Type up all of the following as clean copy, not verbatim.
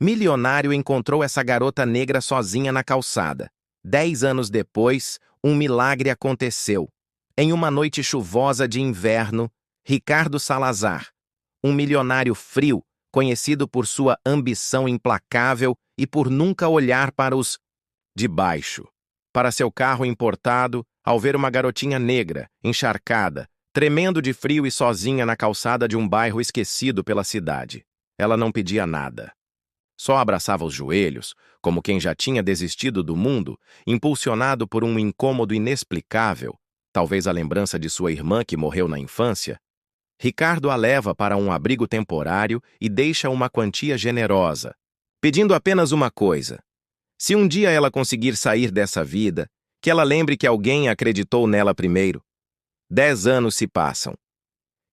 Milionário encontrou essa garota negra sozinha na calçada. 10 anos depois, um milagre aconteceu. Em uma noite chuvosa de inverno, Ricardo Salazar, um milionário frio, conhecido por sua ambição implacável e por nunca olhar para os de baixo, para seu carro importado, ao ver uma garotinha negra, encharcada, tremendo de frio e sozinha na calçada de um bairro esquecido pela cidade. Ela não pedia nada. Só abraçava os joelhos, como quem já tinha desistido do mundo, impulsionado por um incômodo inexplicável, talvez a lembrança de sua irmã que morreu na infância. Ricardo a leva para um abrigo temporário e deixa uma quantia generosa, pedindo apenas uma coisa. Se um dia ela conseguir sair dessa vida, que ela lembre que alguém acreditou nela primeiro. 10 anos se passam.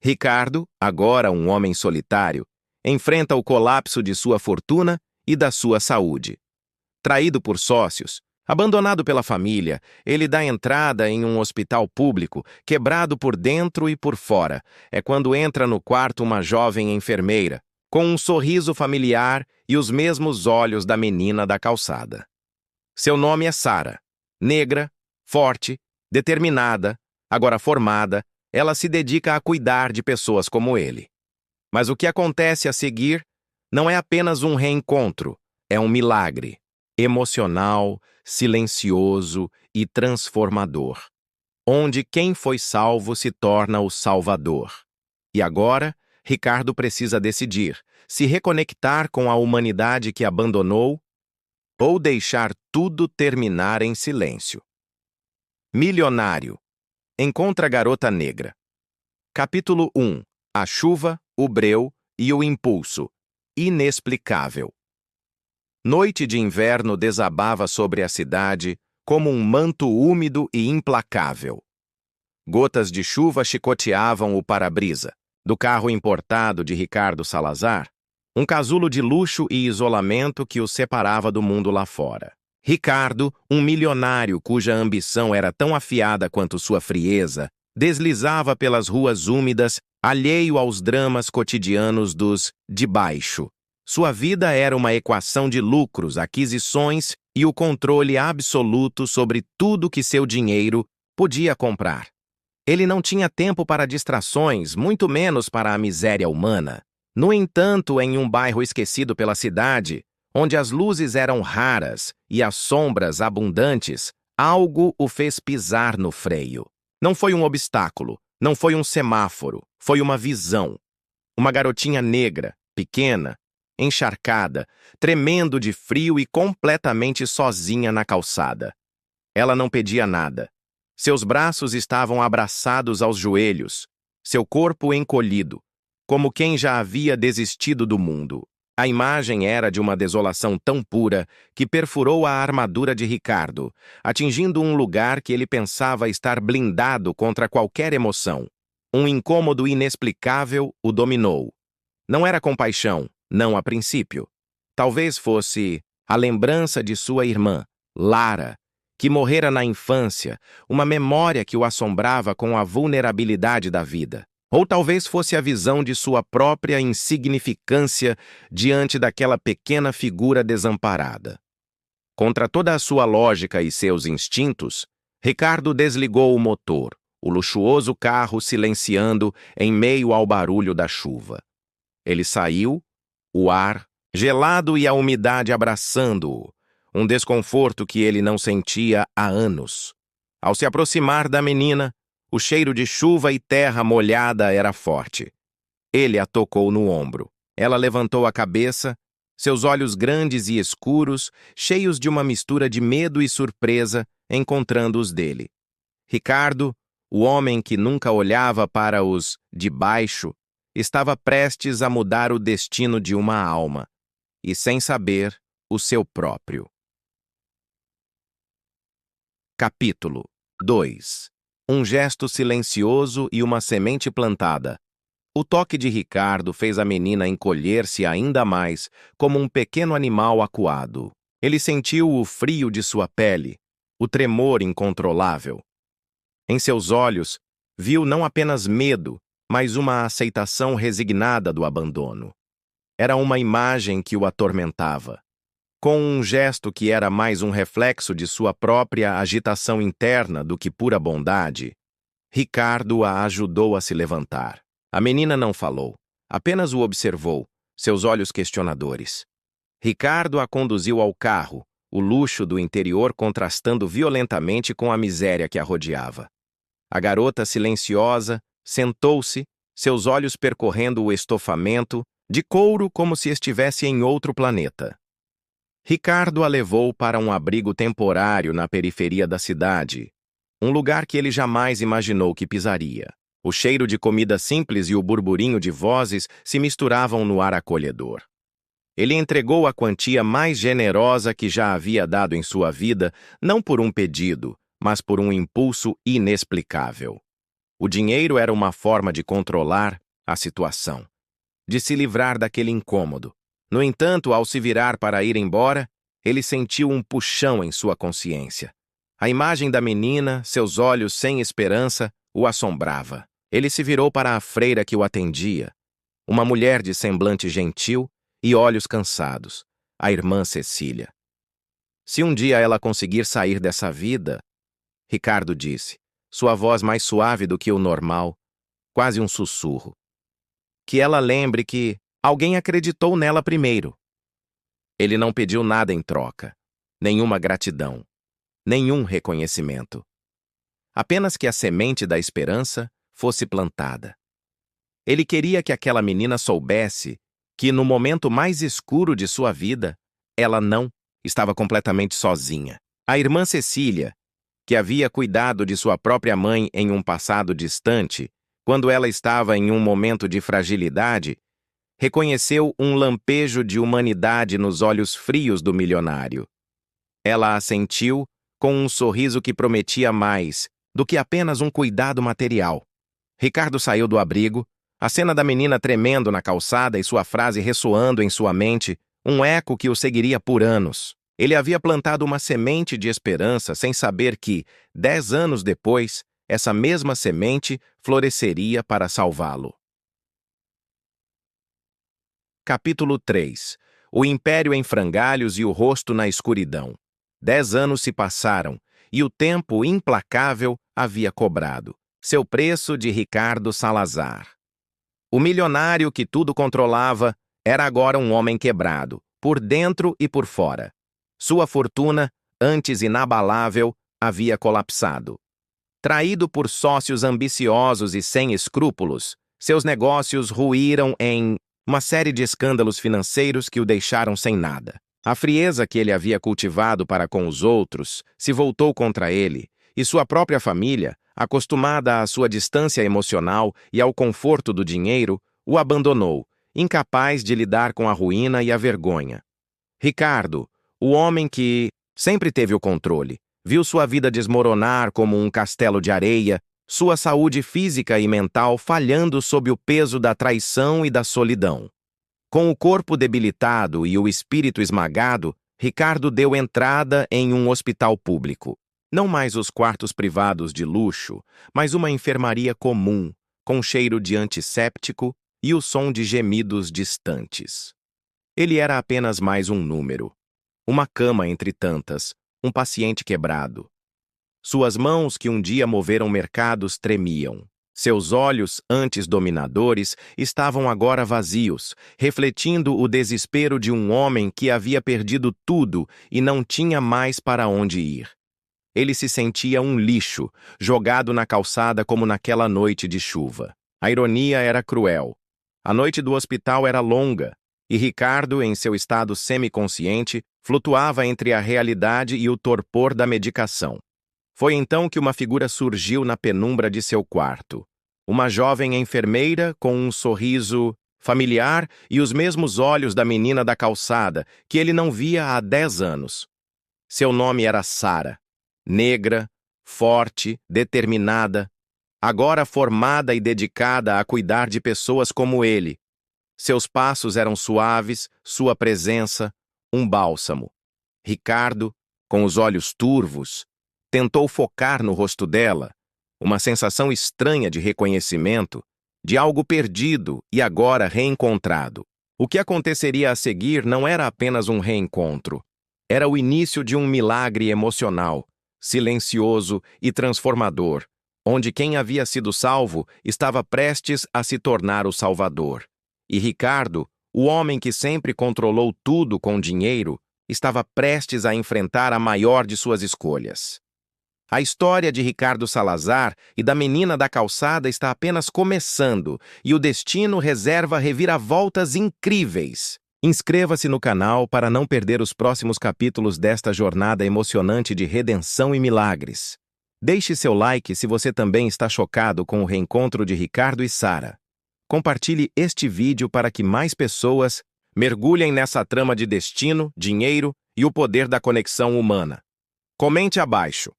Ricardo, agora um homem solitário, enfrenta o colapso de sua fortuna e da sua saúde. Traído por sócios, abandonado pela família, ele dá entrada em um hospital público, quebrado por dentro e por fora. É quando entra no quarto uma jovem enfermeira, com um sorriso familiar e os mesmos olhos da menina da calçada. Seu nome é Sara. Negra, forte, determinada, agora formada, ela se dedica a cuidar de pessoas como ele. Mas o que acontece a seguir não é apenas um reencontro, é um milagre, emocional, silencioso e transformador, onde quem foi salvo se torna o salvador. E agora, Ricardo precisa decidir se reconectar com a humanidade que abandonou ou deixar tudo terminar em silêncio. Milionário. Encontra a garota negra. Capítulo 1. A chuva, o breu e o impulso. Inexplicável. Noite de inverno desabava sobre a cidade como um manto úmido e implacável. Gotas de chuva chicoteavam o para-brisa do carro importado de Ricardo Salazar, um casulo de luxo e isolamento que o separava do mundo lá fora. Ricardo, um milionário cuja ambição era tão afiada quanto sua frieza, deslizava pelas ruas úmidas, alheio aos dramas cotidianos dos de baixo. Sua vida era uma equação de lucros, aquisições e o controle absoluto sobre tudo que seu dinheiro podia comprar. Ele não tinha tempo para distrações, muito menos para a miséria humana. No entanto, em um bairro esquecido pela cidade, onde as luzes eram raras e as sombras abundantes, algo o fez pisar no freio. Não foi um obstáculo, não foi um semáforo, foi uma visão. Uma garotinha negra, pequena, encharcada, tremendo de frio e completamente sozinha na calçada. Ela não pedia nada. Seus braços estavam abraçados aos joelhos, seu corpo encolhido, como quem já havia desistido do mundo. A imagem era de uma desolação tão pura que perfurou a armadura de Ricardo, atingindo um lugar que ele pensava estar blindado contra qualquer emoção. Um incômodo inexplicável o dominou. Não era compaixão, não a princípio. Talvez fosse a lembrança de sua irmã, Lara, que morrera na infância, uma memória que o assombrava com a vulnerabilidade da vida. Ou talvez fosse a visão de sua própria insignificância diante daquela pequena figura desamparada. Contra toda a sua lógica e seus instintos, Ricardo desligou o motor, o luxuoso carro silenciando em meio ao barulho da chuva. Ele saiu, o ar gelado e a umidade abraçando-o, um desconforto que ele não sentia há anos. Ao se aproximar da menina, o cheiro de chuva e terra molhada era forte. Ele a tocou no ombro. Ela levantou a cabeça, seus olhos grandes e escuros, cheios de uma mistura de medo e surpresa, encontrando os dele. Ricardo, o homem que nunca olhava para os de baixo, estava prestes a mudar o destino de uma alma, e sem saber, o seu próprio. Capítulo 2. Um gesto silencioso e uma semente plantada. O toque de Ricardo fez a menina encolher-se ainda mais, como um pequeno animal acuado. Ele sentiu o frio de sua pele, o tremor incontrolável. Em seus olhos, viu não apenas medo, mas uma aceitação resignada do abandono. Era uma imagem que o atormentava. Com um gesto que era mais um reflexo de sua própria agitação interna do que pura bondade, Ricardo a ajudou a se levantar. A menina não falou, apenas o observou, seus olhos questionadores. Ricardo a conduziu ao carro, o luxo do interior contrastando violentamente com a miséria que a rodeava. A garota silenciosa sentou-se, seus olhos percorrendo o estofamento, de couro como se estivesse em outro planeta. Ricardo a levou para um abrigo temporário na periferia da cidade, um lugar que ele jamais imaginou que pisaria. O cheiro de comida simples e o burburinho de vozes se misturavam no ar acolhedor. Ele entregou a quantia mais generosa que já havia dado em sua vida, não por um pedido, mas por um impulso inexplicável. O dinheiro era uma forma de controlar a situação, de se livrar daquele incômodo. No entanto, ao se virar para ir embora, ele sentiu um puxão em sua consciência. A imagem da menina, seus olhos sem esperança, o assombrava. Ele se virou para a freira que o atendia, uma mulher de semblante gentil e olhos cansados, a irmã Cecília. Se um dia ela conseguir sair dessa vida, Ricardo disse, sua voz mais suave do que o normal, quase um sussurro. Que ela lembre que alguém acreditou nela primeiro. Ele não pediu nada em troca, nenhuma gratidão, nenhum reconhecimento. Apenas que a semente da esperança fosse plantada. Ele queria que aquela menina soubesse que, no momento mais escuro de sua vida, ela não estava completamente sozinha. A irmã Cecília, que havia cuidado de sua própria mãe em um passado distante, quando ela estava em um momento de fragilidade, reconheceu um lampejo de humanidade nos olhos frios do milionário. Ela assentiu com um sorriso que prometia mais do que apenas um cuidado material. Ricardo saiu do abrigo, a cena da menina tremendo na calçada e sua frase ressoando em sua mente, um eco que o seguiria por anos. Ele havia plantado uma semente de esperança sem saber que, 10 anos depois, essa mesma semente floresceria para salvá-lo. Capítulo 3. O império em frangalhos e o rosto na escuridão. 10 anos se passaram, e o tempo implacável havia cobrado seu preço de Ricardo Salazar. O milionário que tudo controlava era agora um homem quebrado, por dentro e por fora. Sua fortuna, antes inabalável, havia colapsado. Traído por sócios ambiciosos e sem escrúpulos, seus negócios ruíram em uma série de escândalos financeiros que o deixaram sem nada. A frieza que ele havia cultivado para com os outros se voltou contra ele, e sua própria família, acostumada à sua distância emocional e ao conforto do dinheiro, o abandonou, incapaz de lidar com a ruína e a vergonha. Ricardo, o homem que sempre teve o controle, viu sua vida desmoronar como um castelo de areia, sua saúde física e mental falhando sob o peso da traição e da solidão. Com o corpo debilitado e o espírito esmagado, Ricardo deu entrada em um hospital público. Não mais os quartos privados de luxo, mas uma enfermaria comum, com cheiro de antisséptico e o som de gemidos distantes. Ele era apenas mais um número. Uma cama entre tantas, um paciente quebrado. Suas mãos que um dia moveram mercados tremiam. Seus olhos, antes dominadores, estavam agora vazios, refletindo o desespero de um homem que havia perdido tudo e não tinha mais para onde ir. Ele se sentia um lixo, jogado na calçada como naquela noite de chuva. A ironia era cruel. A noite do hospital era longa, e Ricardo, em seu estado semiconsciente, flutuava entre a realidade e o torpor da medicação. Foi então que uma figura surgiu na penumbra de seu quarto. Uma jovem enfermeira com um sorriso familiar e os mesmos olhos da menina da calçada, que ele não via há 10 anos. Seu nome era Sara. Negra, forte, determinada, agora formada e dedicada a cuidar de pessoas como ele. Seus passos eram suaves, sua presença, um bálsamo. Ricardo, com os olhos turvos, tentou focar no rosto dela, uma sensação estranha de reconhecimento, de algo perdido e agora reencontrado. O que aconteceria a seguir não era apenas um reencontro. Era o início de um milagre emocional, silencioso e transformador, onde quem havia sido salvo estava prestes a se tornar o Salvador. E Ricardo, o homem que sempre controlou tudo com dinheiro, estava prestes a enfrentar a maior de suas escolhas. A história de Ricardo Salazar e da menina da calçada está apenas começando e o destino reserva reviravoltas incríveis. Inscreva-se no canal para não perder os próximos capítulos desta jornada emocionante de redenção e milagres. Deixe seu like se você também está chocado com o reencontro de Ricardo e Sara. Compartilhe este vídeo para que mais pessoas mergulhem nessa trama de destino, dinheiro e o poder da conexão humana. Comente abaixo.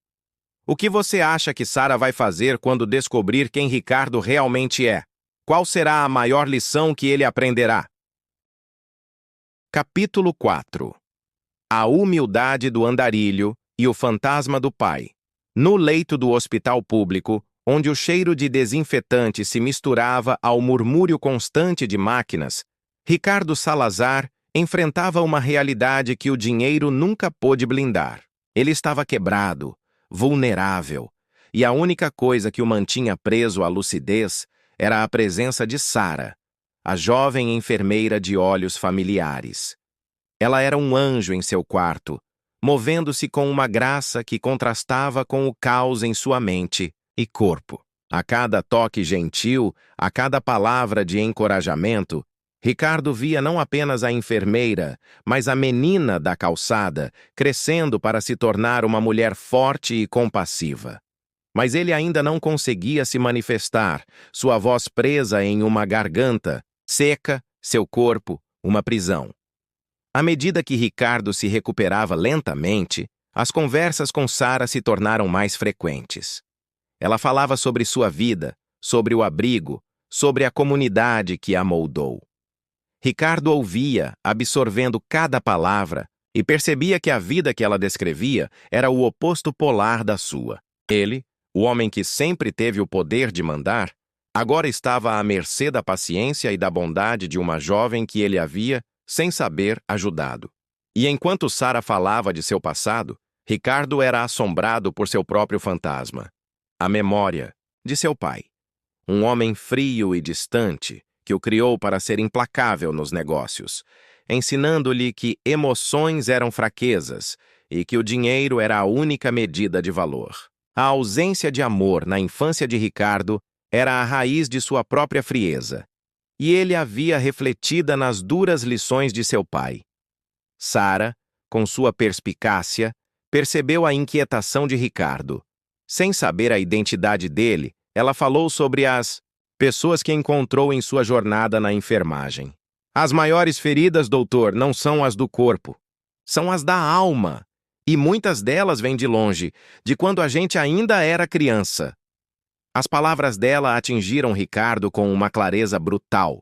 O que você acha que Sara vai fazer quando descobrir quem Ricardo realmente é? Qual será a maior lição que ele aprenderá? Capítulo 4. A humildade do andarilho e o fantasma do pai. No leito do hospital público, onde o cheiro de desinfetante se misturava ao murmúrio constante de máquinas, Ricardo Salazar enfrentava uma realidade que o dinheiro nunca pôde blindar. Ele estava quebrado, vulnerável, e a única coisa que o mantinha preso à lucidez era a presença de Sara, a jovem enfermeira de olhos familiares. Ela era um anjo em seu quarto, movendo-se com uma graça que contrastava com o caos em sua mente e corpo. A cada toque gentil, a cada palavra de encorajamento, Ricardo via não apenas a enfermeira, mas a menina da calçada, crescendo para se tornar uma mulher forte e compassiva. Mas ele ainda não conseguia se manifestar, sua voz presa em uma garganta, seca, seu corpo, uma prisão. À medida que Ricardo se recuperava lentamente, as conversas com Sara se tornaram mais frequentes. Ela falava sobre sua vida, sobre o abrigo, sobre a comunidade que a moldou. Ricardo ouvia, absorvendo cada palavra, e percebia que a vida que ela descrevia era o oposto polar da sua. Ele, o homem que sempre teve o poder de mandar, agora estava à mercê da paciência e da bondade de uma jovem que ele havia, sem saber, ajudado. E enquanto Sara falava de seu passado, Ricardo era assombrado por seu próprio fantasma. A memória de seu pai. Um homem frio e distante, que o criou para ser implacável nos negócios, ensinando-lhe que emoções eram fraquezas e que o dinheiro era a única medida de valor. A ausência de amor na infância de Ricardo era a raiz de sua própria frieza, e ele havia refletida nas duras lições de seu pai. Sara, com sua perspicácia, percebeu a inquietação de Ricardo. Sem saber a identidade dele, ela falou sobre as pessoas que encontrou em sua jornada na enfermagem. As maiores feridas, doutor, não são as do corpo. São as da alma. E muitas delas vêm de longe, de quando a gente ainda era criança. As palavras dela atingiram Ricardo com uma clareza brutal.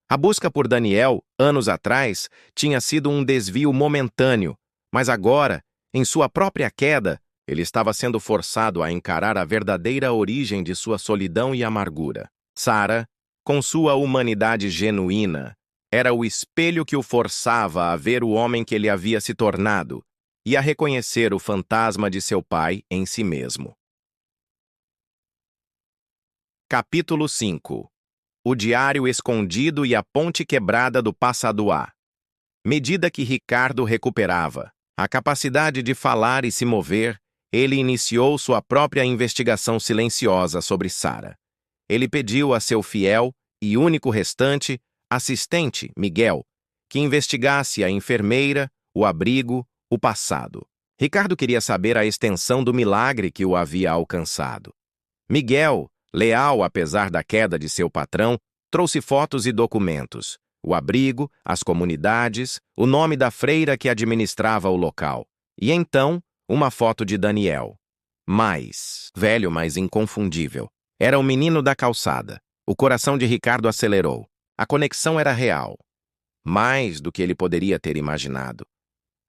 A busca por Daniel, anos atrás, tinha sido um desvio momentâneo, mas agora, em sua própria queda, ele estava sendo forçado a encarar a verdadeira origem de sua solidão e amargura. Sara, com sua humanidade genuína, era o espelho que o forçava a ver o homem que ele havia se tornado e a reconhecer o fantasma de seu pai em si mesmo. Capítulo 5. O diário escondido e a ponte quebrada do passado A. Medida que Ricardo recuperava a capacidade de falar e se mover, ele iniciou sua própria investigação silenciosa sobre Sara. Ele pediu a seu fiel e único restante, assistente, Miguel, que investigasse a enfermeira, o abrigo, o passado. Ricardo queria saber a extensão do milagre que o havia alcançado. Miguel, leal apesar da queda de seu patrão, trouxe fotos e documentos, o abrigo, as comunidades, o nome da freira que administrava o local, e então uma foto de Daniel. Mais velho, mas inconfundível. Era o menino da calçada. O coração de Ricardo acelerou. A conexão era real. Mais do que ele poderia ter imaginado.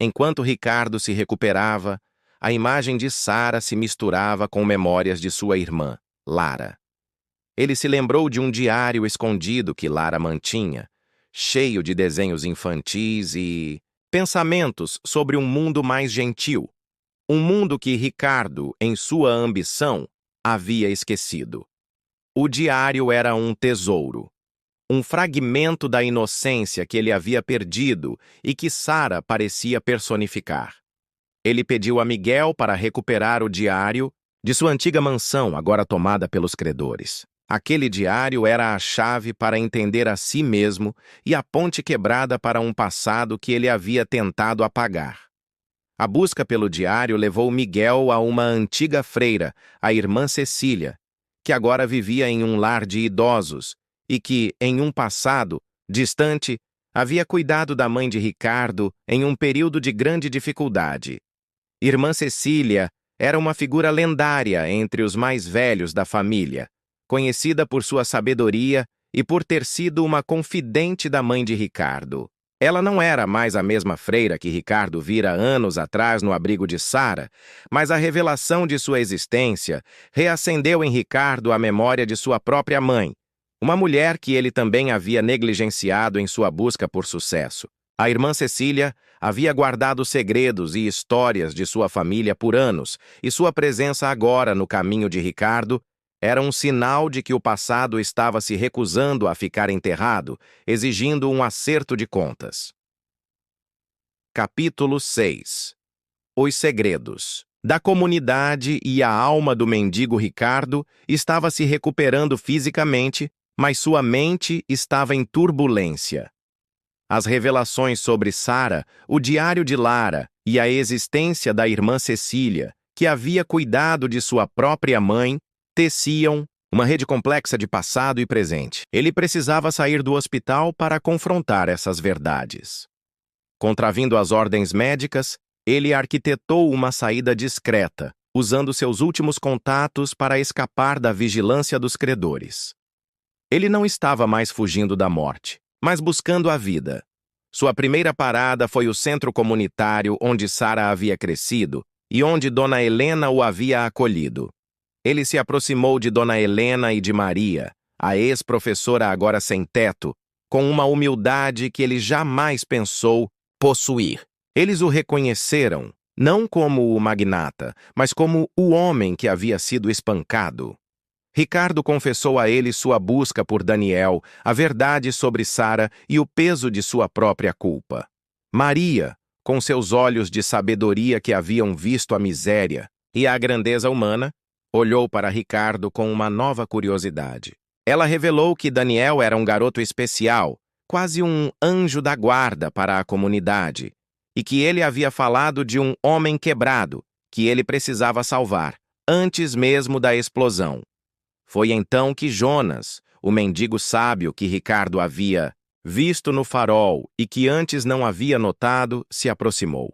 Enquanto Ricardo se recuperava, a imagem de Sara se misturava com memórias de sua irmã, Lara. Ele se lembrou de um diário escondido que Lara mantinha, cheio de desenhos infantis e pensamentos sobre um mundo mais gentil. Um mundo que Ricardo, em sua ambição, havia esquecido. O diário era um tesouro, um fragmento da inocência que ele havia perdido e que Sara parecia personificar. Ele pediu a Miguel para recuperar o diário de sua antiga mansão, agora tomada pelos credores. Aquele diário era a chave para entender a si mesmo e a ponte quebrada para um passado que ele havia tentado apagar. A busca pelo diário levou Miguel a uma antiga freira, a irmã Cecília, que agora vivia em um lar de idosos e que, em um passado distante, havia cuidado da mãe de Ricardo em um período de grande dificuldade. Irmã Cecília era uma figura lendária entre os mais velhos da família, conhecida por sua sabedoria e por ter sido uma confidente da mãe de Ricardo. Ela não era mais a mesma freira que Ricardo vira anos atrás no abrigo de Sara, mas a revelação de sua existência reacendeu em Ricardo a memória de sua própria mãe, uma mulher que ele também havia negligenciado em sua busca por sucesso. A irmã Cecília havia guardado segredos e histórias de sua família por anos, e sua presença agora no caminho de Ricardo era um sinal de que o passado estava se recusando a ficar enterrado, exigindo um acerto de contas. Capítulo 6. Os segredos. Da comunidade e a alma do mendigo Ricardo estava se recuperando fisicamente, mas sua mente estava em turbulência. As revelações sobre Sara, o diário de Lara e a existência da irmã Cecília, que havia cuidado de sua própria mãe, teciam uma rede complexa de passado e presente. Ele precisava sair do hospital para confrontar essas verdades. Contravindo as ordens médicas, ele arquitetou uma saída discreta, usando seus últimos contatos para escapar da vigilância dos credores. Ele não estava mais fugindo da morte, mas buscando a vida. Sua primeira parada foi o centro comunitário onde Sara havia crescido e onde Dona Helena o havia acolhido. Ele se aproximou de Dona Helena e de Maria, a ex-professora agora sem teto, com uma humildade que ele jamais pensou possuir. Eles o reconheceram, não como o magnata, mas como o homem que havia sido espancado. Ricardo confessou a ele sua busca por Daniel, a verdade sobre Sara e o peso de sua própria culpa. Maria, com seus olhos de sabedoria que haviam visto a miséria e a grandeza humana, olhou para Ricardo com uma nova curiosidade. Ela revelou que Daniel era um garoto especial, quase um anjo da guarda para a comunidade, e que ele havia falado de um homem quebrado, que ele precisava salvar, antes mesmo da explosão. Foi então que Jonas, o mendigo sábio que Ricardo havia visto no farol e que antes não havia notado, se aproximou.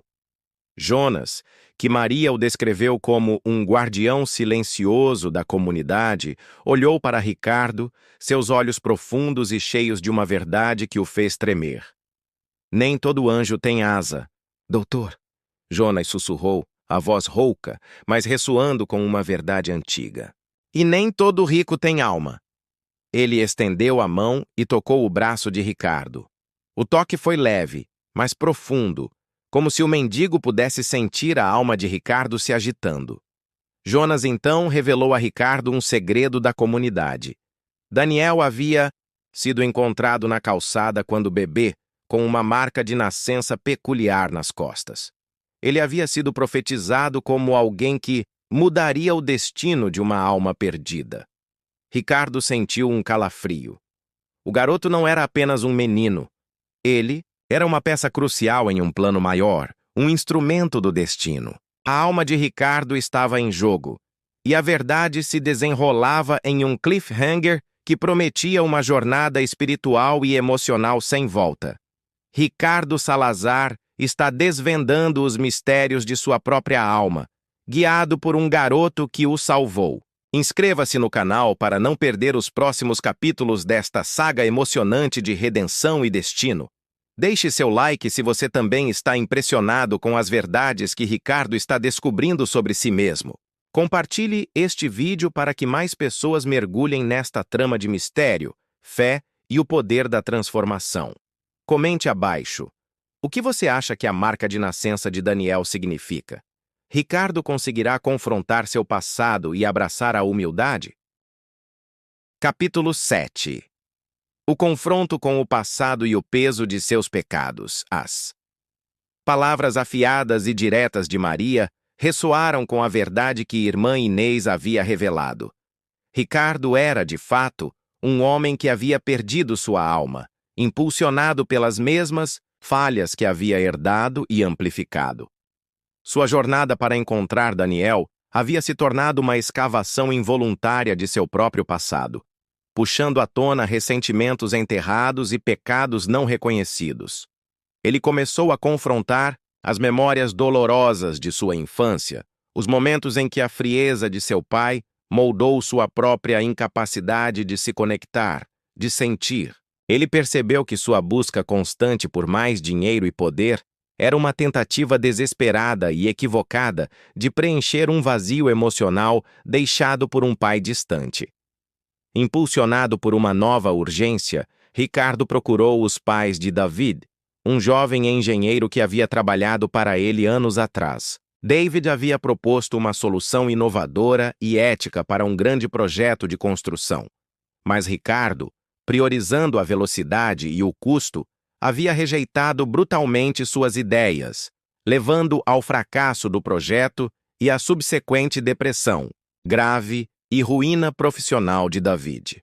Jonas, que Maria o descreveu como um guardião silencioso da comunidade, olhou para Ricardo, seus olhos profundos e cheios de uma verdade que o fez tremer. Nem todo anjo tem asa, doutor, Jonas sussurrou, a voz rouca, mas ressoando com uma verdade antiga. E nem todo rico tem alma. Ele estendeu a mão e tocou o braço de Ricardo. O toque foi leve, mas profundo, como se o mendigo pudesse sentir a alma de Ricardo se agitando. Jonas então revelou a Ricardo um segredo da comunidade. Daniel havia sido encontrado na calçada quando bebê, com uma marca de nascença peculiar nas costas. Ele havia sido profetizado como alguém que mudaria o destino de uma alma perdida. Ricardo sentiu um calafrio. O garoto não era apenas um menino. Ele era uma peça crucial em um plano maior, um instrumento do destino. A alma de Ricardo estava em jogo, e a verdade se desenrolava em um cliffhanger que prometia uma jornada espiritual e emocional sem volta. Ricardo Salazar está desvendando os mistérios de sua própria alma, guiado por um garoto que o salvou. Inscreva-se no canal para não perder os próximos capítulos desta saga emocionante de redenção e destino. Deixe seu like se você também está impressionado com as verdades que Ricardo está descobrindo sobre si mesmo. Compartilhe este vídeo para que mais pessoas mergulhem nesta trama de mistério, fé e o poder da transformação. Comente abaixo. O que você acha que a marca de nascença de Daniel significa? Ricardo conseguirá confrontar seu passado e abraçar a humildade? Capítulo 7. O confronto com o passado e o peso de seus pecados. As palavras afiadas e diretas de Maria ressoaram com a verdade que irmã Inês havia revelado. Ricardo era, de fato, um homem que havia perdido sua alma, impulsionado pelas mesmas falhas que havia herdado e amplificado. Sua jornada para encontrar Daniel havia se tornado uma escavação involuntária de seu próprio passado, puxando à tona ressentimentos enterrados e pecados não reconhecidos. Ele começou a confrontar as memórias dolorosas de sua infância, os momentos em que a frieza de seu pai moldou sua própria incapacidade de se conectar, de sentir. Ele percebeu que sua busca constante por mais dinheiro e poder era uma tentativa desesperada e equivocada de preencher um vazio emocional deixado por um pai distante. Impulsionado por uma nova urgência, Ricardo procurou os pais de David, um jovem engenheiro que havia trabalhado para ele anos atrás. David havia proposto uma solução inovadora e ética para um grande projeto de construção. Mas Ricardo, priorizando a velocidade e o custo, havia rejeitado brutalmente suas ideias, levando ao fracasso do projeto e à subsequente depressão grave e ruína profissional de David.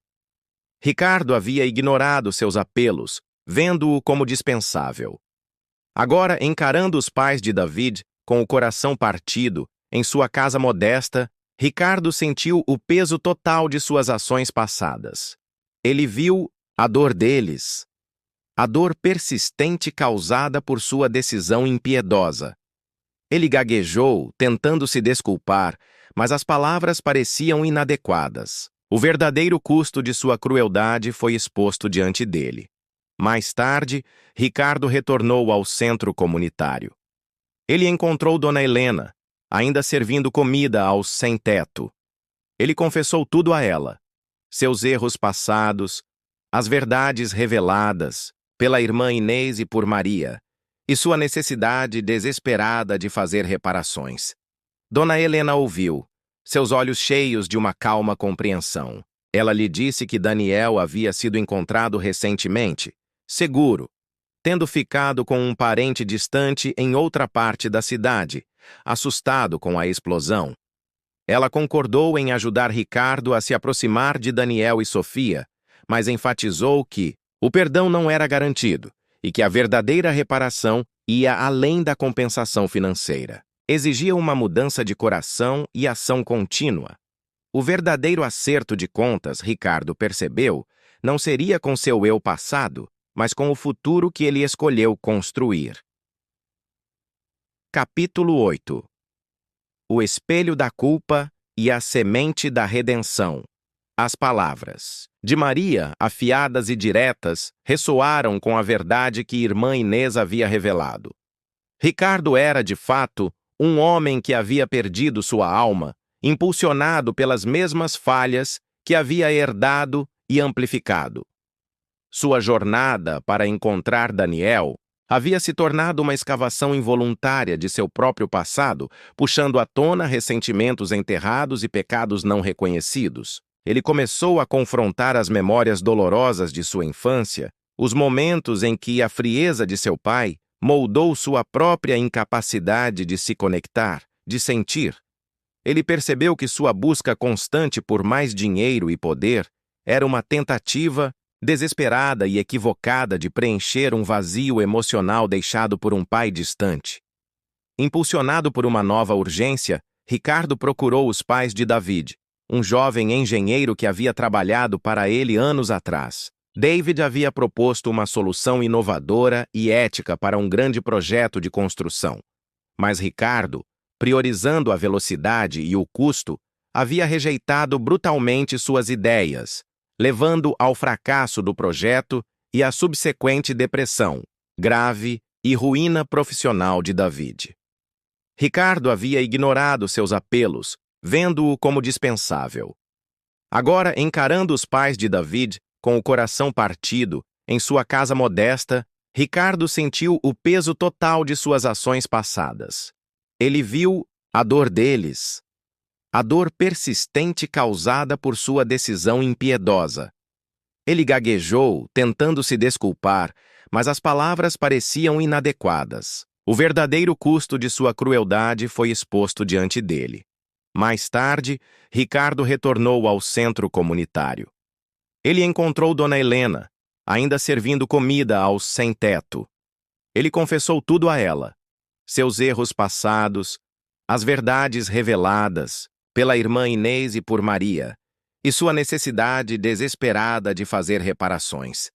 Ricardo havia ignorado seus apelos, vendo-o como dispensável. Agora, encarando os pais de David, com o coração partido, em sua casa modesta, Ricardo sentiu o peso total de suas ações passadas. Ele viu a dor deles, a dor persistente causada por sua decisão impiedosa. Ele gaguejou, tentando se desculpar, mas as palavras pareciam inadequadas. O verdadeiro custo de sua crueldade foi exposto diante dele. Mais tarde, Ricardo retornou ao centro comunitário. Ele encontrou Dona Helena, ainda servindo comida aos sem-teto. Ele confessou tudo a ela: seus erros passados, as verdades reveladas pela irmã Inês e por Maria, e sua necessidade desesperada de fazer reparações. Dona Helena ouviu, seus olhos cheios de uma calma compreensão. Ela lhe disse que Daniel havia sido encontrado recentemente, seguro, tendo ficado com um parente distante em outra parte da cidade, assustado com a explosão. Ela concordou em ajudar Ricardo a se aproximar de Daniel e Sofia, mas enfatizou que o perdão não era garantido e que a verdadeira reparação ia além da compensação financeira. Exigia uma mudança de coração e ação contínua. O verdadeiro acerto de contas, Ricardo percebeu, não seria com seu eu passado, mas com o futuro que ele escolheu construir. Capítulo 8. O espelho da culpa e a semente da redenção. As palavras de Maria, afiadas e diretas, ressoaram com a verdade que irmã Inês havia revelado. Ricardo era, de fato, um homem que havia perdido sua alma, impulsionado pelas mesmas falhas que havia herdado e amplificado. Sua jornada para encontrar Daniel havia se tornado uma escavação involuntária de seu próprio passado, puxando à tona ressentimentos enterrados e pecados não reconhecidos. Ele começou a confrontar as memórias dolorosas de sua infância, os momentos em que a frieza de seu pai moldou sua própria incapacidade de se conectar, de sentir. Ele percebeu que sua busca constante por mais dinheiro e poder era uma tentativa desesperada e equivocada de preencher um vazio emocional deixado por um pai distante. Impulsionado por uma nova urgência, Ricardo procurou os pais de David, um jovem engenheiro que havia trabalhado para ele anos atrás. David havia proposto uma solução inovadora e ética para um grande projeto de construção. Mas Ricardo, priorizando a velocidade e o custo, havia rejeitado brutalmente suas ideias, levando ao fracasso do projeto e à subsequente depressão grave e ruína profissional de David. Ricardo havia ignorado seus apelos, vendo-o como dispensável. Agora, encarando os pais de David, com o coração partido, em sua casa modesta, Ricardo sentiu o peso total de suas ações passadas. Ele viu a dor deles, a dor persistente causada por sua decisão impiedosa. Ele gaguejou, tentando se desculpar, mas as palavras pareciam inadequadas. O verdadeiro custo de sua crueldade foi exposto diante dele. Mais tarde, Ricardo retornou ao centro comunitário. Ele encontrou Dona Helena, ainda servindo comida aos sem-teto. Ele confessou tudo a ela: seus erros passados, as verdades reveladas pela irmã Inês e por Maria, e sua necessidade desesperada de fazer reparações.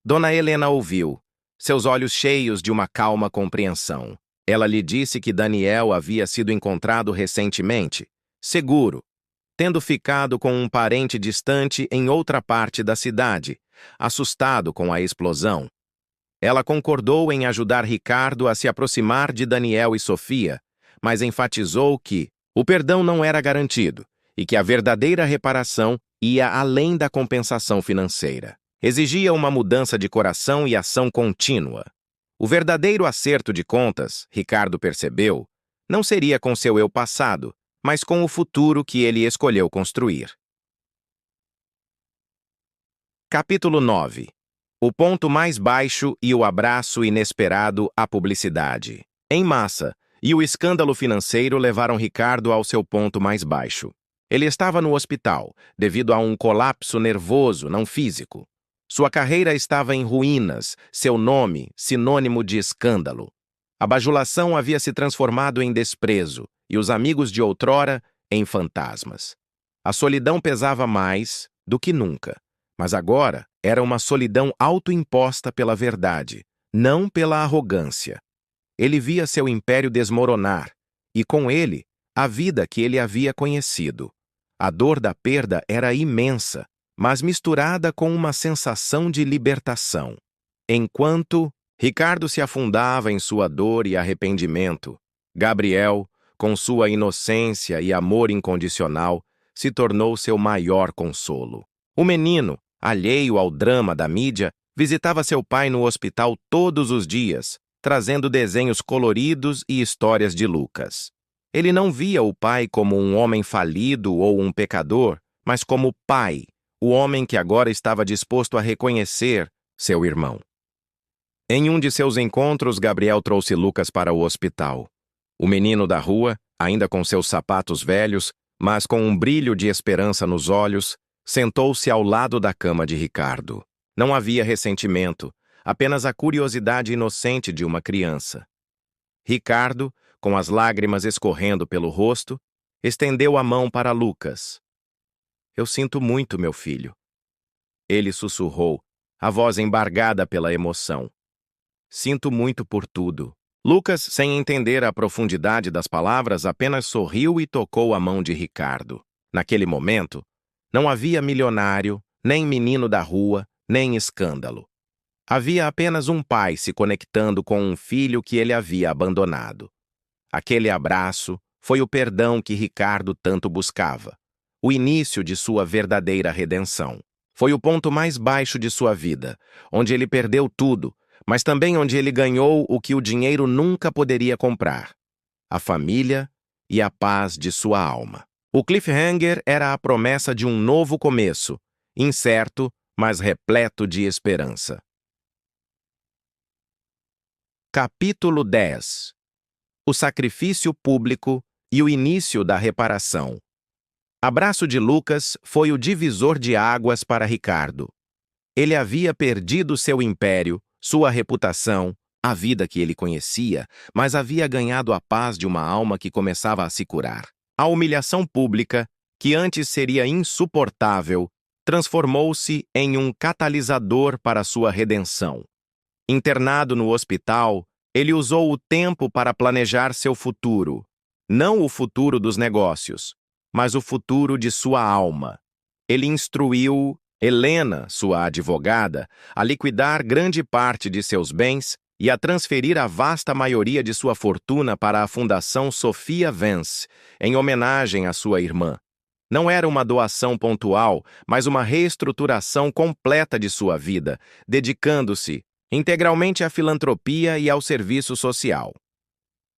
Dona Helena ouviu, seus olhos cheios de uma calma compreensão. Ela lhe disse que Daniel havia sido encontrado recentemente, seguro, tendo ficado com um parente distante em outra parte da cidade, assustado com a explosão. Ela concordou em ajudar Ricardo a se aproximar de Daniel e Sofia, mas enfatizou que o perdão não era garantido e que a verdadeira reparação ia além da compensação financeira. Exigia uma mudança de coração e ação contínua. O verdadeiro acerto de contas, Ricardo percebeu, não seria com seu eu passado, mas com o futuro que ele escolheu construir. Capítulo 9. O ponto mais baixo e o abraço inesperado à publicidade. Em massa, e o escândalo financeiro levaram Ricardo ao seu ponto mais baixo. Ele estava no hospital, devido a um colapso nervoso, não físico. Sua carreira estava em ruínas, seu nome sinônimo de escândalo. A bajulação havia se transformado em desprezo, e os amigos de outrora em fantasmas. A solidão pesava mais do que nunca, mas agora era uma solidão autoimposta pela verdade, não pela arrogância. Ele via seu império desmoronar, e com ele, a vida que ele havia conhecido. A dor da perda era imensa, mas misturada com uma sensação de libertação. Enquanto Ricardo se afundava em sua dor e arrependimento, Gabriel, com sua inocência e amor incondicional, se tornou seu maior consolo. O menino, alheio ao drama da mídia, visitava seu pai no hospital todos os dias, trazendo desenhos coloridos e histórias de Lucas. Ele não via o pai como um homem falido ou um pecador, mas como pai, o homem que agora estava disposto a reconhecer seu irmão. Em um de seus encontros, Gabriel trouxe Lucas para o hospital. O menino da rua, ainda com seus sapatos velhos, mas com um brilho de esperança nos olhos, sentou-se ao lado da cama de Ricardo. Não havia ressentimento, apenas a curiosidade inocente de uma criança. Ricardo, com as lágrimas escorrendo pelo rosto, estendeu a mão para Lucas. "Eu sinto muito, meu filho." Ele sussurrou, a voz embargada pela emoção. "Sinto muito por tudo." Lucas, sem entender a profundidade das palavras, apenas sorriu e tocou a mão de Ricardo. Naquele momento, não havia milionário, nem menino da rua, nem escândalo. Havia apenas um pai se conectando com um filho que ele havia abandonado. Aquele abraço foi o perdão que Ricardo tanto buscava, o início de sua verdadeira redenção. Foi o ponto mais baixo de sua vida, onde ele perdeu tudo, mas também onde ele ganhou o que o dinheiro nunca poderia comprar: a família e a paz de sua alma. O cliffhanger era a promessa de um novo começo, incerto, mas repleto de esperança. Capítulo 10. O sacrifício público e o início da reparação. Abraço de Lucas foi o divisor de águas para Ricardo. Ele havia perdido seu império, sua reputação, a vida que ele conhecia, mas havia ganhado a paz de uma alma que começava a se curar. A humilhação pública, que antes seria insuportável, transformou-se em um catalisador para sua redenção. Internado no hospital, ele usou o tempo para planejar seu futuro. Não o futuro dos negócios, mas o futuro de sua alma. Ele instruiu Helena, sua advogada, a liquidar grande parte de seus bens e a transferir a vasta maioria de sua fortuna para a Fundação Sophia Vance, em homenagem à sua irmã. Não era uma doação pontual, mas uma reestruturação completa de sua vida, dedicando-se integralmente à filantropia e ao serviço social.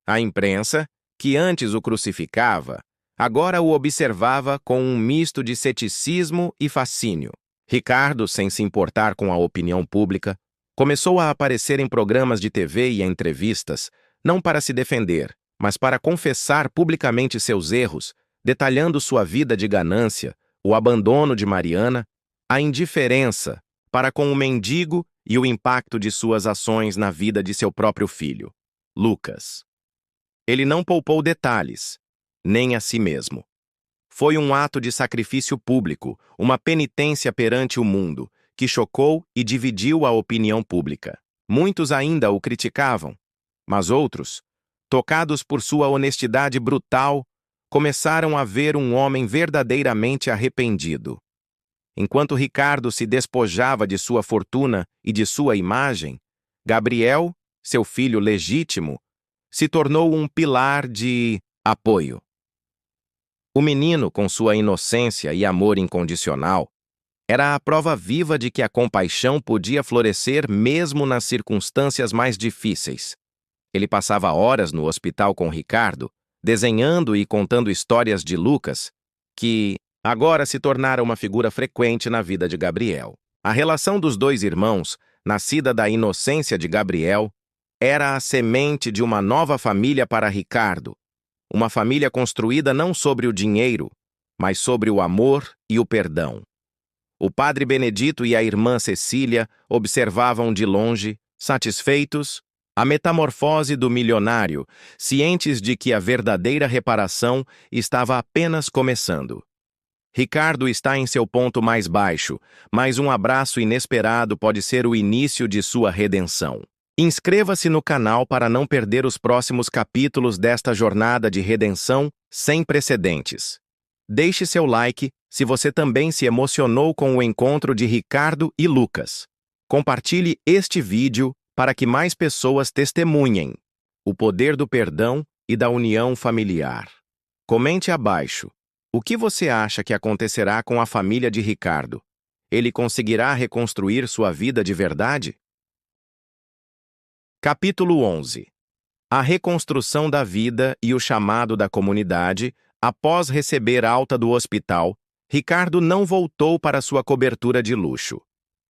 A imprensa, que antes o crucificava, agora o observava com um misto de ceticismo e fascínio. Ricardo, sem se importar com a opinião pública, começou a aparecer em programas de TV e em entrevistas, não para se defender, mas para confessar publicamente seus erros, detalhando sua vida de ganância, o abandono de Mariana, a indiferença para com o mendigo e o impacto de suas ações na vida de seu próprio filho, Lucas. Ele não poupou detalhes, nem a si mesmo. Foi um ato de sacrifício público, uma penitência perante o mundo, que chocou e dividiu a opinião pública. Muitos ainda o criticavam, mas outros, tocados por sua honestidade brutal, começaram a ver um homem verdadeiramente arrependido. Enquanto Ricardo se despojava de sua fortuna e de sua imagem, Gabriel, seu filho legítimo, se tornou um pilar de apoio. O menino, com sua inocência e amor incondicional, era a prova viva de que a compaixão podia florescer mesmo nas circunstâncias mais difíceis. Ele passava horas no hospital com Ricardo, desenhando e contando histórias de Lucas, que agora se tornara uma figura frequente na vida de Gabriel. A relação dos dois irmãos, nascida da inocência de Gabriel, era a semente de uma nova família para Ricardo, uma família construída não sobre o dinheiro, mas sobre o amor e o perdão. O padre Benedito e a irmã Cecília observavam de longe, satisfeitos, a metamorfose do milionário, cientes de que a verdadeira reparação estava apenas começando. Ricardo está em seu ponto mais baixo, mas um abraço inesperado pode ser o início de sua redenção. Inscreva-se no canal para não perder os próximos capítulos desta jornada de redenção sem precedentes. Deixe seu like se você também se emocionou com o encontro de Ricardo e Lucas. Compartilhe este vídeo para que mais pessoas testemunhem o poder do perdão e da união familiar. Comente abaixo. O que você acha que acontecerá com a família de Ricardo? Ele conseguirá reconstruir sua vida de verdade? Capítulo 11. A reconstrução da vida e o chamado da comunidade. Após receber alta do hospital, Ricardo não voltou para sua cobertura de luxo.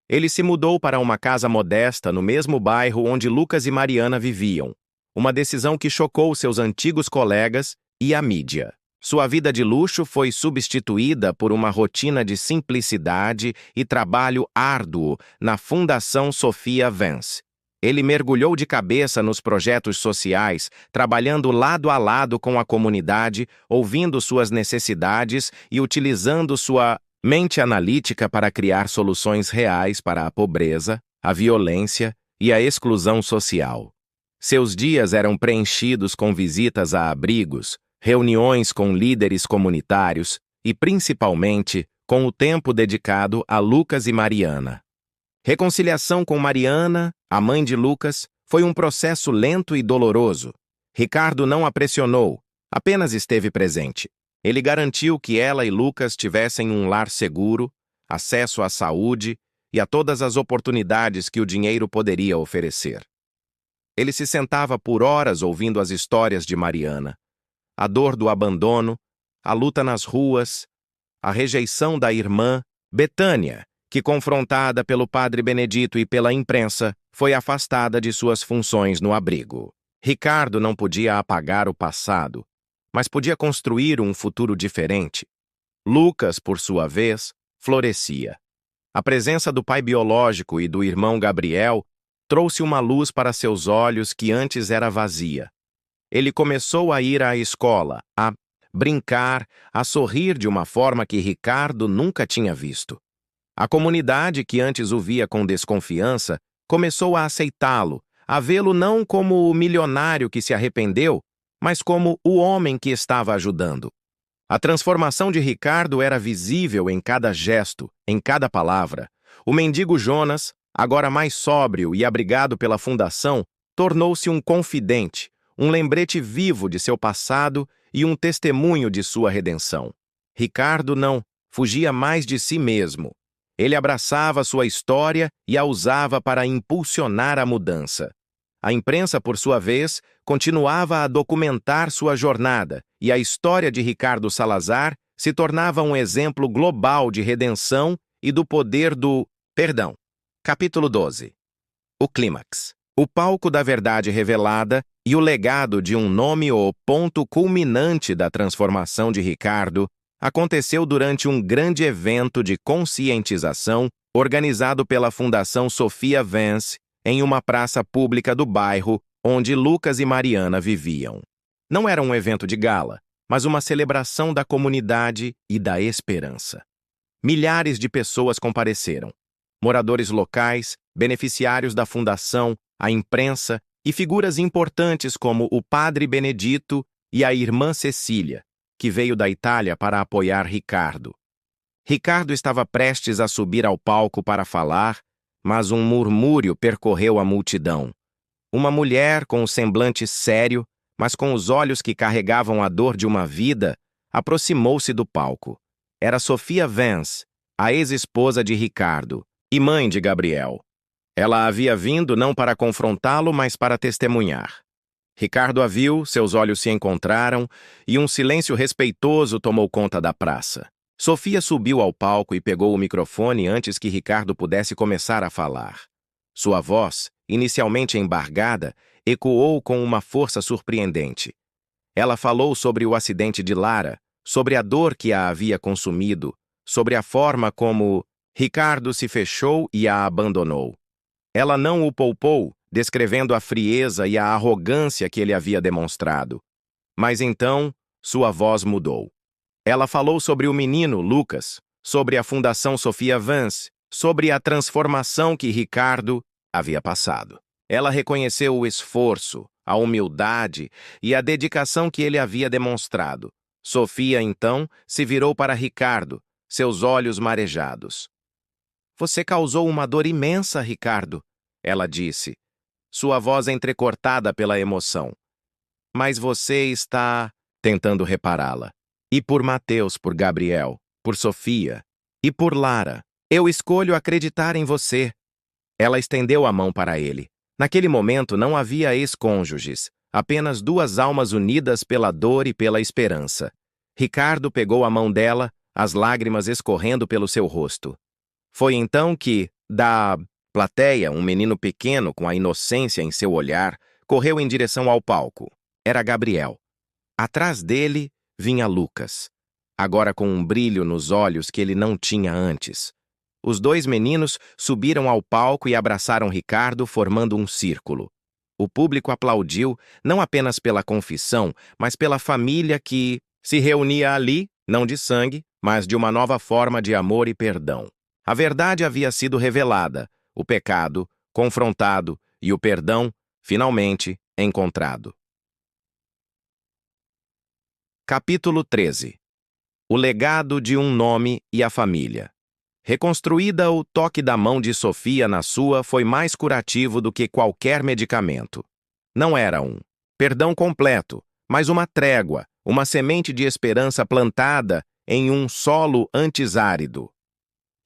Ele se mudou para uma casa modesta no mesmo bairro onde Lucas e Mariana viviam, uma decisão que chocou seus antigos colegas e a mídia. Sua vida de luxo foi substituída por uma rotina de simplicidade e trabalho árduo na Fundação Sofia Vance. Ele mergulhou de cabeça nos projetos sociais, trabalhando lado a lado com a comunidade, ouvindo suas necessidades e utilizando sua mente analítica para criar soluções reais para a pobreza, a violência e a exclusão social. Seus dias eram preenchidos com visitas a abrigos, reuniões com líderes comunitários e, principalmente, com o tempo dedicado a Lucas e Mariana. Reconciliação com Mariana, a mãe de Lucas, foi um processo lento e doloroso. Ricardo não a pressionou, apenas esteve presente. Ele garantiu que ela e Lucas tivessem um lar seguro, acesso à saúde e a todas as oportunidades que o dinheiro poderia oferecer. Ele se sentava por horas ouvindo as histórias de Mariana, a dor do abandono, a luta nas ruas, a rejeição da irmã, Betânia, que, confrontada pelo padre Benedito e pela imprensa, foi afastada de suas funções no abrigo. Ricardo não podia apagar o passado, mas podia construir um futuro diferente. Lucas, por sua vez, florescia. A presença do pai biológico e do irmão Gabriel trouxe uma luz para seus olhos que antes era vazia. Ele começou a ir à escola, a brincar, a sorrir de uma forma que Ricardo nunca tinha visto. A comunidade, que antes o via com desconfiança, começou a aceitá-lo, a vê-lo não como o milionário que se arrependeu, mas como o homem que estava ajudando. A transformação de Ricardo era visível em cada gesto, em cada palavra. O mendigo Jonas, agora mais sóbrio e abrigado pela fundação, tornou-se um confidente, um lembrete vivo de seu passado e um testemunho de sua redenção. Ricardo não fugia mais de si mesmo. Ele abraçava sua história e a usava para impulsionar a mudança. A imprensa, por sua vez, continuava a documentar sua jornada, e a história de Ricardo Salazar se tornava um exemplo global de redenção e do poder do perdão. Capítulo 12. O clímax. O palco da verdade revelada e o legado de um nome, o ponto culminante da transformação de Ricardo, aconteceu durante um grande evento de conscientização organizado pela Fundação Sofia Vance em uma praça pública do bairro onde Lucas e Mariana viviam. Não era um evento de gala, mas uma celebração da comunidade e da esperança. Milhares de pessoas compareceram. Moradores locais, beneficiários da fundação, a imprensa e figuras importantes como o padre Benedito e a irmã Cecília, que veio da Itália para apoiar Ricardo. Ricardo estava prestes a subir ao palco para falar, mas um murmúrio percorreu a multidão. Uma mulher com um semblante sério, mas com os olhos que carregavam a dor de uma vida, aproximou-se do palco. Era Sofia Vance, a ex-esposa de Ricardo e mãe de Gabriel. Ela havia vindo não para confrontá-lo, mas para testemunhar. Ricardo a viu, seus olhos se encontraram e um silêncio respeitoso tomou conta da praça. Sofia subiu ao palco e pegou o microfone antes que Ricardo pudesse começar a falar. Sua voz, inicialmente embargada, ecoou com uma força surpreendente. Ela falou sobre o acidente de Lara, sobre a dor que a havia consumido, sobre a forma como Ricardo se fechou e a abandonou. Ela não o poupou, descrevendo a frieza e a arrogância que ele havia demonstrado. Mas então, sua voz mudou. Ela falou sobre o menino, Lucas, sobre a Fundação Sofia Vance, sobre a transformação que Ricardo havia passado. Ela reconheceu o esforço, a humildade e a dedicação que ele havia demonstrado. Sofia, então, se virou para Ricardo, seus olhos marejados. "Você causou uma dor imensa, Ricardo", ela disse, sua voz entrecortada pela emoção. "Mas você está tentando repará-la. E por Mateus, por Gabriel, por Sofia e por Lara. Eu escolho acreditar em você." Ela estendeu a mão para ele. Naquele momento não havia ex-cônjuges, apenas duas almas unidas pela dor e pela esperança. Ricardo pegou a mão dela, as lágrimas escorrendo pelo seu rosto. Foi então que, da plateia, um menino pequeno com a inocência em seu olhar, correu em direção ao palco. Era Gabriel. Atrás dele vinha Lucas, agora com um brilho nos olhos que ele não tinha antes. Os dois meninos subiram ao palco e abraçaram Ricardo, formando um círculo. O público aplaudiu, não apenas pela confissão, mas pela família que se reunia ali, não de sangue, mas de uma nova forma de amor e perdão. A verdade havia sido revelada, o pecado confrontado e o perdão, finalmente, encontrado. Capítulo 13. O legado de um nome e a família. Reconstruída, o toque da mão de Sofia na sua foi mais curativo do que qualquer medicamento. Não era um perdão completo, mas uma trégua, uma semente de esperança plantada em um solo antes árido.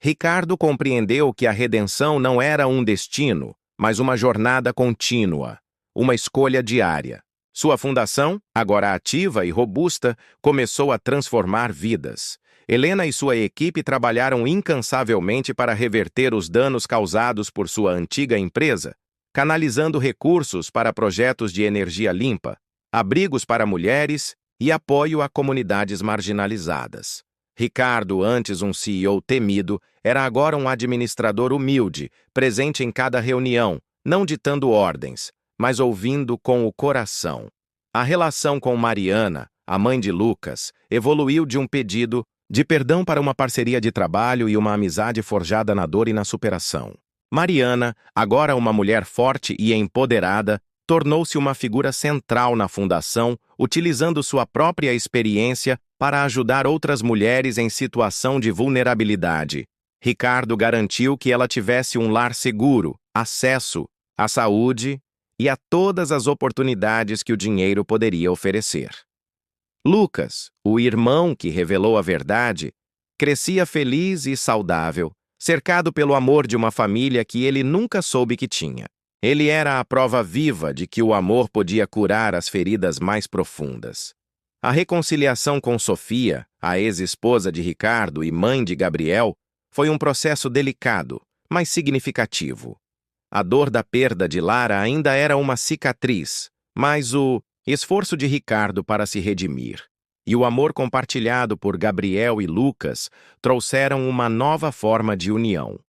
Ricardo compreendeu que a redenção não era um destino, mas uma jornada contínua, uma escolha diária. Sua fundação, agora ativa e robusta, começou a transformar vidas. Helena e sua equipe trabalharam incansavelmente para reverter os danos causados por sua antiga empresa, canalizando recursos para projetos de energia limpa, abrigos para mulheres e apoio a comunidades marginalizadas. Ricardo, antes um CEO temido, era agora um administrador humilde, presente em cada reunião, não ditando ordens, mas ouvindo com o coração. A relação com Mariana, a mãe de Lucas, evoluiu de um pedido de perdão para uma parceria de trabalho e uma amizade forjada na dor e na superação. Mariana, agora uma mulher forte e empoderada, tornou-se uma figura central na fundação, utilizando sua própria experiência para ajudar outras mulheres em situação de vulnerabilidade. Ricardo garantiu que ela tivesse um lar seguro, acesso à saúde e a todas as oportunidades que o dinheiro poderia oferecer. Lucas, o irmão que revelou a verdade, crescia feliz e saudável, cercado pelo amor de uma família que ele nunca soube que tinha. Ele era a prova viva de que o amor podia curar as feridas mais profundas. A reconciliação com Sofia, a ex-esposa de Ricardo e mãe de Gabriel, foi um processo delicado, mas significativo. A dor da perda de Lara ainda era uma cicatriz, mas o esforço de Ricardo para se redimir e o amor compartilhado por Gabriel e Lucas trouxeram uma nova forma de união.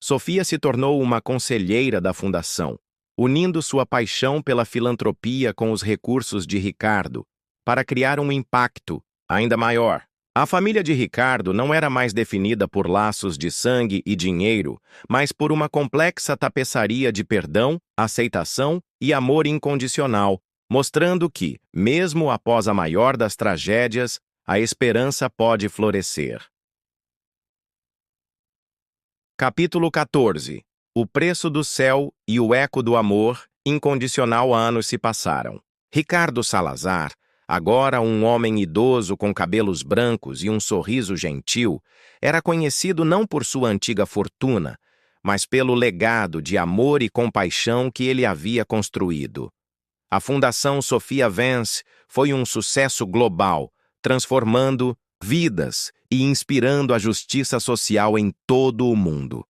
Sofia se tornou uma conselheira da fundação, unindo sua paixão pela filantropia com os recursos de Ricardo, para criar um impacto ainda maior. A família de Ricardo não era mais definida por laços de sangue e dinheiro, mas por uma complexa tapeçaria de perdão, aceitação e amor incondicional, mostrando que, mesmo após a maior das tragédias, a esperança pode florescer. Capítulo 14. O preço do céu e o eco do amor incondicional. Anos se passaram. Ricardo Salazar, agora um homem idoso com cabelos brancos e um sorriso gentil, era conhecido não por sua antiga fortuna, mas pelo legado de amor e compaixão que ele havia construído. A Fundação Sophia Vance foi um sucesso global, transformando vidas e inspirando a justiça social em todo o mundo.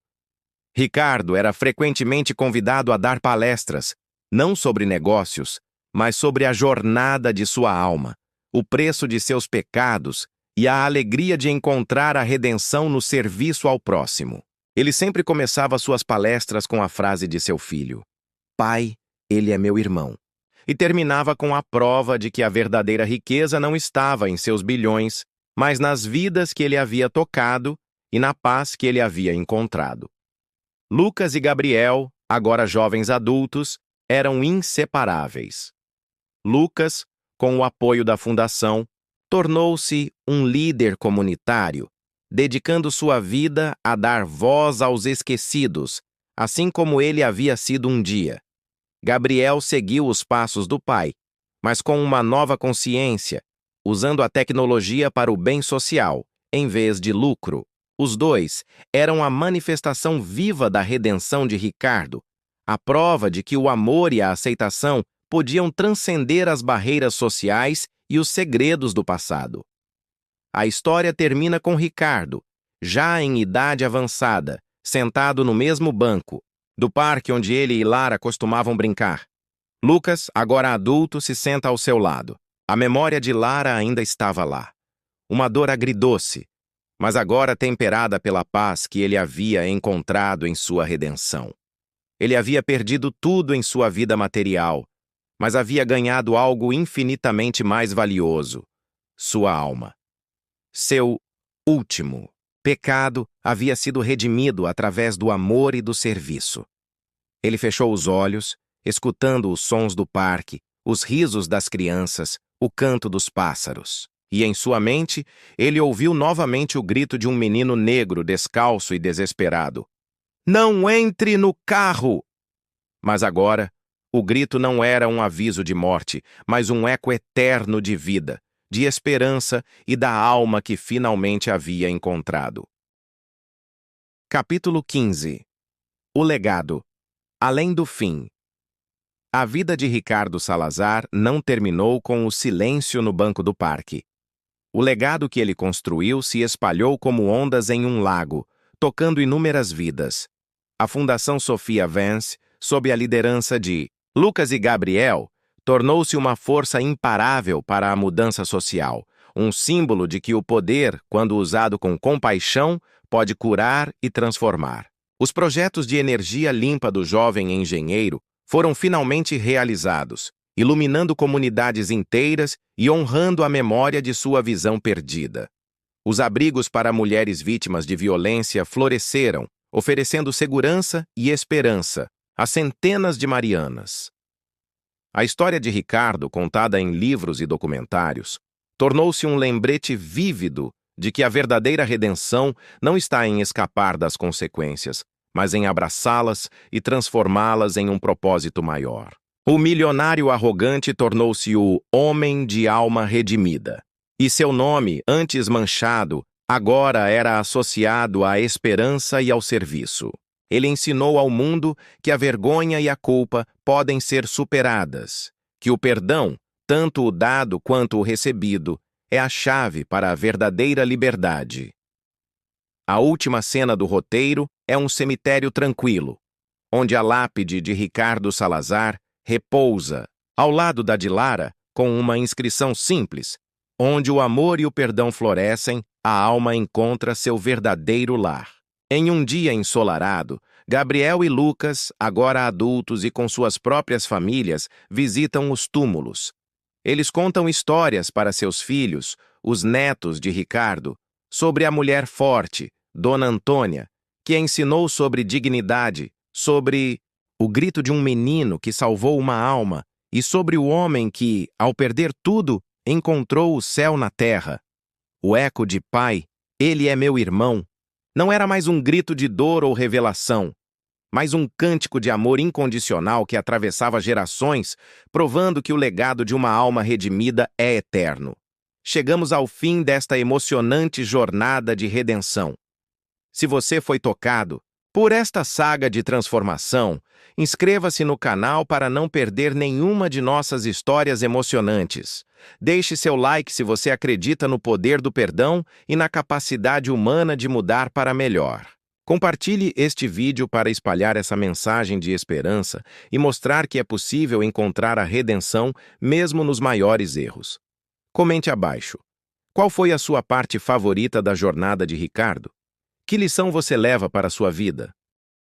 Ricardo era frequentemente convidado a dar palestras, não sobre negócios, mas sobre a jornada de sua alma, o preço de seus pecados e a alegria de encontrar a redenção no serviço ao próximo. Ele sempre começava suas palestras com a frase de seu filho: "Pai, ele é meu irmão." E terminava com a prova de que a verdadeira riqueza não estava em seus bilhões, mas nas vidas que ele havia tocado e na paz que ele havia encontrado. Lucas e Gabriel, agora jovens adultos, eram inseparáveis. Lucas, com o apoio da Fundação, tornou-se um líder comunitário, dedicando sua vida a dar voz aos esquecidos, assim como ele havia sido um dia. Gabriel seguiu os passos do pai, mas com uma nova consciência, usando a tecnologia para o bem social, em vez de lucro. Os dois eram a manifestação viva da redenção de Ricardo, a prova de que o amor e a aceitação podiam transcender as barreiras sociais e os segredos do passado. A história termina com Ricardo, já em idade avançada, sentado no mesmo banco do parque onde ele e Lara costumavam brincar. Lucas, agora adulto, se senta ao seu lado. A memória de Lara ainda estava lá. Uma dor agridoce, mas agora temperada pela paz que ele havia encontrado em sua redenção. Ele havia perdido tudo em sua vida material, mas havia ganhado algo infinitamente mais valioso: sua alma. Seu último pecado havia sido redimido através do amor e do serviço. Ele fechou os olhos, escutando os sons do parque, os risos das crianças, o canto dos pássaros. E em sua mente, ele ouviu novamente o grito de um menino negro, descalço e desesperado: "Não entre no carro!" Mas agora, o grito não era um aviso de morte, mas um eco eterno de vida, de esperança e da alma que finalmente havia encontrado. Capítulo 15. O legado. Além do fim. A vida de Ricardo Salazar não terminou com o silêncio no banco do parque. O legado que ele construiu se espalhou como ondas em um lago, tocando inúmeras vidas. A Fundação Sophia Vance, sob a liderança de Lucas e Gabriel, tornou-se uma força imparável para a mudança social, um símbolo de que o poder, quando usado com compaixão, pode curar e transformar. Os projetos de energia limpa do jovem engenheiro foram finalmente realizados, iluminando comunidades inteiras e honrando a memória de sua visão perdida. Os abrigos para mulheres vítimas de violência floresceram, oferecendo segurança e esperança a centenas de Marianas. A história de Ricardo, contada em livros e documentários, tornou-se um lembrete vívido de que a verdadeira redenção não está em escapar das consequências, mas em abraçá-las e transformá-las em um propósito maior. O milionário arrogante tornou-se o homem de alma redimida, e seu nome, antes manchado, agora era associado à esperança e ao serviço. Ele ensinou ao mundo que a vergonha e a culpa podem ser superadas, que o perdão, tanto o dado quanto o recebido, é a chave para a verdadeira liberdade. A última cena do roteiro é um cemitério tranquilo, onde a lápide de Ricardo Salazar repousa, ao lado da de Lara, com uma inscrição simples: onde o amor e o perdão florescem, a alma encontra seu verdadeiro lar. Em um dia ensolarado, Gabriel e Lucas, agora adultos e com suas próprias famílias, visitam os túmulos. Eles contam histórias para seus filhos, os netos de Ricardo, sobre a mulher forte, Dona Antônia, que ensinou sobre dignidade, sobre o grito de um menino que salvou uma alma e sobre o homem que, ao perder tudo, encontrou o céu na terra. O eco de pai, ele é meu irmão, não era mais um grito de dor ou revelação, mas um cântico de amor incondicional que atravessava gerações, provando que o legado de uma alma redimida é eterno. Chegamos ao fim desta emocionante jornada de redenção. Se você foi tocado por esta saga de transformação, inscreva-se no canal para não perder nenhuma de nossas histórias emocionantes. Deixe seu like se você acredita no poder do perdão e na capacidade humana de mudar para melhor. Compartilhe este vídeo para espalhar essa mensagem de esperança e mostrar que é possível encontrar a redenção mesmo nos maiores erros. Comente abaixo. Qual foi a sua parte favorita da jornada de Ricardo? Que lição você leva para a sua vida?